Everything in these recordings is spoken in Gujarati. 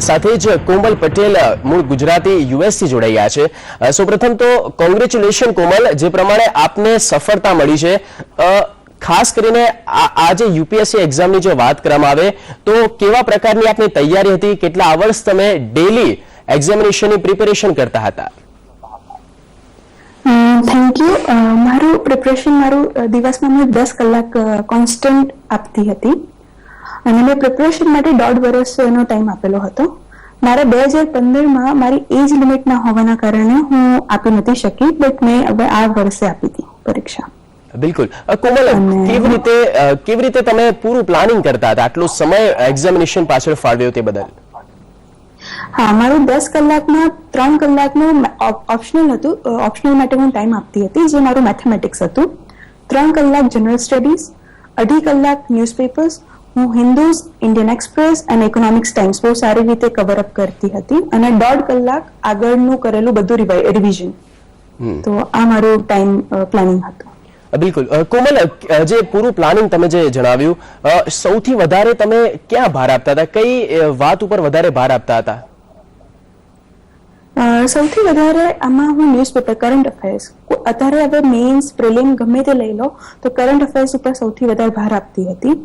સાથે જ કોમલ પટેલ મૂળ ગુજરાતી યુએસ થી જોડાયા છે। સૌપ્રથમ તો કોંગ્રેચ્યુલેશન કોમલ, જે પ્રમાણે આપને સફળતા મળી છે। ખાસ કરીને આ જે યુપીએસસી એક્ઝામની જો વાત કરવામાં આવે તો કેવા પ્રકારની આપની તૈયારી હતી, કેટલા અવર્સ તમે ડેલી એક્ઝામિનેશનની પ્રિપેરેશન કરતા હતા? Thank you. મારું પ્રિપરેશન દિવસમાં હું 10 કલાક કોન્સ્ટન્ટ આપતી હતી અને મેં પ્રિપરેશન માટે 1.5 વર્ષનો ટાઈમ આપેલો હતો। મારા 2015માં મારી એજ લિમિટ ના હોવાના કારણે હું આપી નથી શકી, બટ મેં હવે આ વર્ષે આપી હતી પરીક્ષા। બિલકુલ કોમલ, કેવી રીતે તમે પૂરું પ્લાનિંગ કરતા હતા, આટલો સમય એક્ઝામિનેશન પાછળ ફાળવ્યો તે બદલ? હા, મારું 10 કલાકમાં 3 કલાકનું ઓપ્શનલ હતું। ઓપ્શનલ માટે હું ટાઈમ આપતી હતી, જે મારું મેથેમેટિક્સ હતું। 3 કલાક જનરલ સ્ટડીઝ, 2.5 કલાક ન્યૂઝપેપર્સ, હું હિન્દુઝ, ઇન્ડિયન એક્સપ્રેસ અને ઇકોનોમિક્સ ટાઈમ્સ બહુ સારી રીતે કવર અપ કરતી હતી અને 1.5 કલાક આગળનું કરેલું બધું રિવિઝન। તો આ મારું ટાઈમ પ્લાનિંગ હતું। બિલકુલ કોમલ, જે પૂરું પ્લાનિંગ તમે જે જણાવ્યું, સૌથી વધારે તમે ક્યાં ભાર આપતા હતા, કઈ વાત ઉપર વધારે ભાર આપતા હતા? સૌથી વધારે આમાં હું ન્યૂઝપેપર, કરંટ અફેર્સ, અત્યારે હવે મેઇન્સ પ્રિલિમ ગમે તે લઈ લો તો કરંટ અફેર્સ ઉપર સૌથી વધારે ભાર આપતી હતી।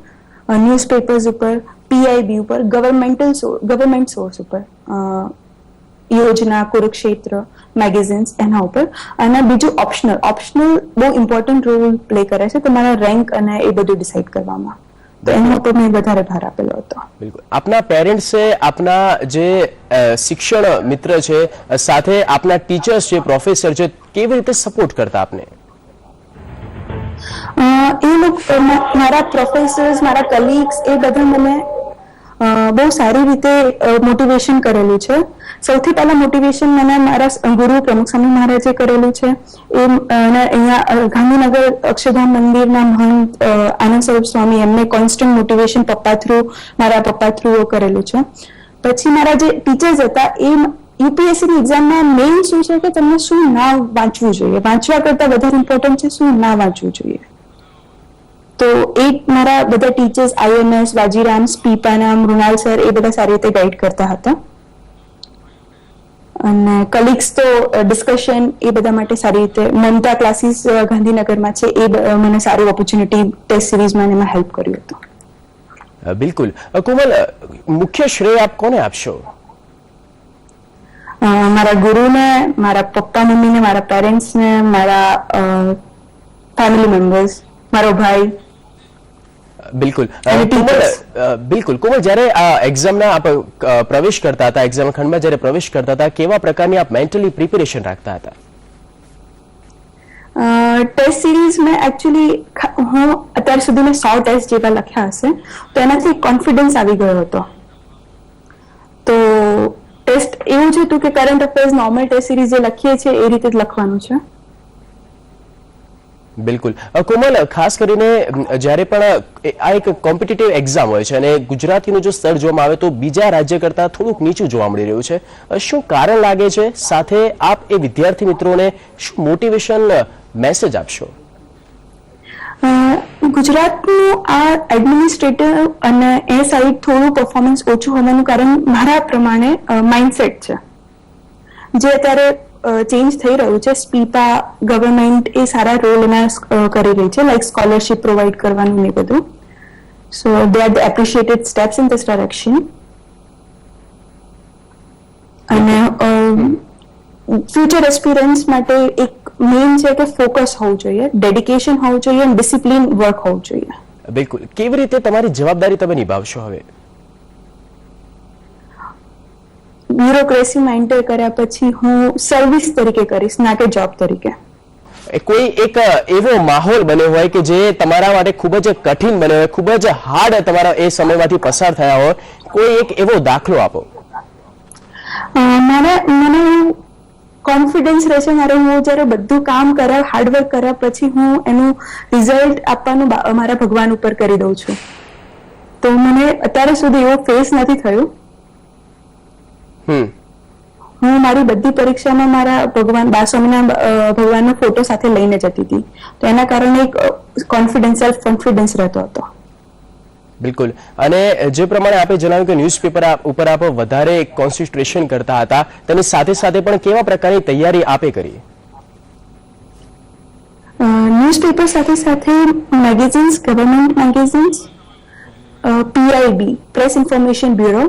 ન્યૂઝપેપર્સ ઉપર, પીઆઈબી ઉપર, ગવર્મેન્ટ સોર્સ ઉપર, યોજના, કુરુક્ષેત્ર, મેગેઝિન્સ એના ઉપર, અને બીજું ઓપ્શનલ બહુ ઇમ્પોર્ટન્ટ રોલ પ્લે કરે છે તમારા રેન્ક અને એ બધું ડિસાઇડ કરવામાં, તો એના ઉપર મેં વધારે ભાર આપેલો હતો। બિલકુલ, આપના પેરેન્ટ્સે, આપના જે શિક્ષણ મિત્ર છે, સાથે આપના ટીચર્સ છે, પ્રોફેસર છે, કેવી રીતે સપોર્ટ કરતા આપને? એ લોકો, મારા પ્રોફેસર્સ, મારા કલીગ્સ, એ બધા મને બહુ સારી રીતે મોટિવેશન કરેલું છે। સૌથી પહેલા મોટિવેશન મને મારા ગુરુ પ્રમુખ સ્વામી મહારાજે કરેલું છે। એ અહીંયા ગાંધીનગર અક્ષરધામ મંદિરના મહંત આનંદ સ્વરૂપ સ્વામી, એમને કોન્સ્ટન્ટ મોટિવેશન મારા પપ્પા થ્રુ કરેલું છે। પછી મારા જે ટીચર્સ હતા, એ યુપીએસસીની એક્ઝામમાં મેઇન શું છે કે તમને શું ના વાંચવું જોઈએ, વાંચવા કરતા વધારે ઇમ્પોર્ટન્ટ છે શું ના વાંચવું જોઈએ। તો એ મારા બધા ટીચર્સ, આઈએમએસ, વાજીરામ, સ્પીપાના, મૃણાલ સર, એ બધા સારી રીતે ગાઈડ કરતા હતા। અને કલીગ્સ તો ડિસ્કશન એ બધા માટે સારી રીતે, મમતા ક્લાસીસ ગાંધીનગરમાં છે, એ મને સારી ઓપોર્ચ્યુનિટી ટેસ્ટ સિરીઝમાં એમાં હેલ્પ કર્યું હતું। બિલકુલ કોમલ, મુખ્ય શ્રેય આપ કોને આપશો? મારા ગુરુને, મારા પપ્પા મમ્મીને, મારા પેરેન્ટ્સને, મારા ફેમિલી મેમ્બર્સ, મારો ભાઈ। બિલકુલ કોમલ, જ્યારે આ એક્ઝામના આપ પ્રવેશ કરતા હતા, એક્ઝામ ખંડમાં જ્યારે પ્રવેશ કરતા હતા, કેવા પ્રકારની આપ મેન્ટલી પ્રિપેરેશન રાખતા હતા? ટેસ્ટ સિરીઝ મેં એકચ્યુઅલી, હું અત્યાર સુધી મેં 100 ટેસ્ટ જેવા લખ્યા હશે, તો એનાથી કોન્ફિડન્સ આવી ગયો હતો। તો ટેસ્ટ એવું જ હતું કે current affairs, normal test series જે લખીએ છીએ એ રીતે જ લખવાનું છે। બિલકુલ કોમલ, ખાસ કરીને જ્યારે પણ આ એક કોમ્પિટિટિવ એક્ઝામ હોય છે અને ગુજરાતીનું જો સ્તર જોવામાં આવે તો બીજા રાજ્ય કરતાં થોડુંક નીચું જોવા મળી રહ્યું છે, શું કારણ લાગે છે? સાથે આપ એ વિદ્યાર્થી મિત્રોને શું મોટિવેશન મેસેજ આપશો? ગુજરાતનું આ એડમિનિસ્ટ્રેટિવ અને એ સાઈડ થોડું પરફોર્મન્સ ઓછું હોવાનું કારણ મારા પ્રમાણે માઇન્ડસેટ છે, જે અત્યારે ચેન્જ થઈ રહ્યું છે। સ્પીપા ગવર્મેન્ટ એ સારા રોલ એમાં કરી રહી છે, લાઈક સ્કોલરશિપ પ્રોવાઈડ કરવાનું એ બધું। So they are the appreciated steps in this direction. અને ફ્યુચર એસ્પિરન્ટ્સ માટે એક મેઇન છે કે ફોકસ હોવું જોઈએ, ડેડિકેશન હોવું જોઈએ અને ડિસિપ્લિન વર્ક હોવું જોઈએ। બિલકુલ, કેવી રીતે તમારી જવાબદારી તમે નિભાવશો હવે? બ્યુરોક્રેસીમાં એન્ટર કર્યા પછી હું સર્વિસ તરીકે કરીશ, ના કે જોબ તરીકે। કોઈ એક એવો માહોલ બન્યો હોય કે જે તમારા માટે ખૂબ જ કઠિન બન્યો હોય, ખૂબ જ હાર્ડ તમારા એ સમયમાંથી પસાર થયા હોય, કોઈ એક એવો દાખલો આપો। મને કોન્ફિડન્સ રહેશે મારે, હું જ્યારે બધું કામ કર્યા, હાર્ડવર્ક કર્યા પછી હું એનું રિઝલ્ટ આપવાનું મારા ભગવાન ઉપર કરી દઉં છું। તો મને અત્યારે સુધી એવો ફેસ નથી થયું। હું મારી બધી પરીક્ષામાં મારા ભગવાન ભગવાનનો ફોટો સાથે લઈને જતી હતી, તો એના કારણે એક કોન્ફિડન્સ, સેલ્ફ કોન્ફિડન્સ રહેતો હતો। બિલકુલ. અને જે પ્રમાણે આપે જણાવ્યું કે ન્યૂઝપેપર ઉપર આપ વધારે કોન્સન્ટ્રેશન કરતા હતા, તેની સાથે સાથે પણ કેવા પ્રકારની તૈયારી આપે કરી? ન્યૂઝપેપર સાથે સાથે magazines, government magazines, PIB press information bureau,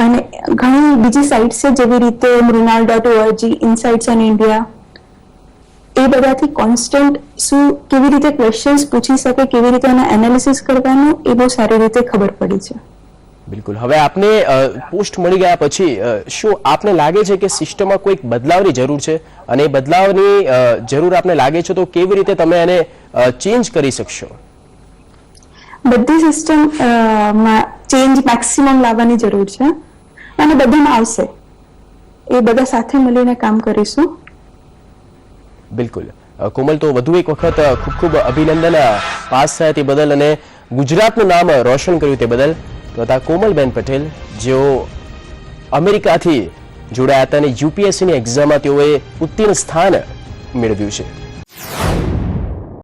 અને ઘણી બીજી સાઇટ્સ છે જેવી રીતે mrunal.org, ઇનસાઇટ્સ ઓન ઇન્ડિયા, એ બધાથી કોન્સ્ટન્ટ કેવી રીતે ક્વેશ્ચન્સ પૂછી શકે, કેવી રીતે એના એનાલિસિસ કરવાનું, એ બહુ સારી રીતે ખબર પડી છે. બિલકુલ. હવે આપને પોસ્ટ મળી ગયા પછી શું આપને લાગે છે કે સિસ્ટમમાં કોઈક બદલાવની જરૂર છે, અને એ બદલાવની જરૂર આપને લાગે છે તો કેવી રીતે તમે એને ચેન્જ કરી શકશો? બધી સિસ્ટમ ચેન્જ મેક્સિમમ લાવવાની જરૂર છે, અને બધામાં આવશે. એ બધા સાથે મળીને કામ કરીશું. બિલકુલ. કોમલ, તો વધુ એક વખત ખૂબ ખૂબ અભિનંદન પાસ થયા તે બદલ અને ગુજરાતનું નામ રોશન કર્યું તે બદલ. તો હતા કોમલબેન પટેલ, જેઓ અમેરિકાથી જોડાયા હતા અને યુપીએસસીની એક્ઝામમાં તેઓએ ઉત્તીર્ણ સ્થાન મેળવ્યું છે.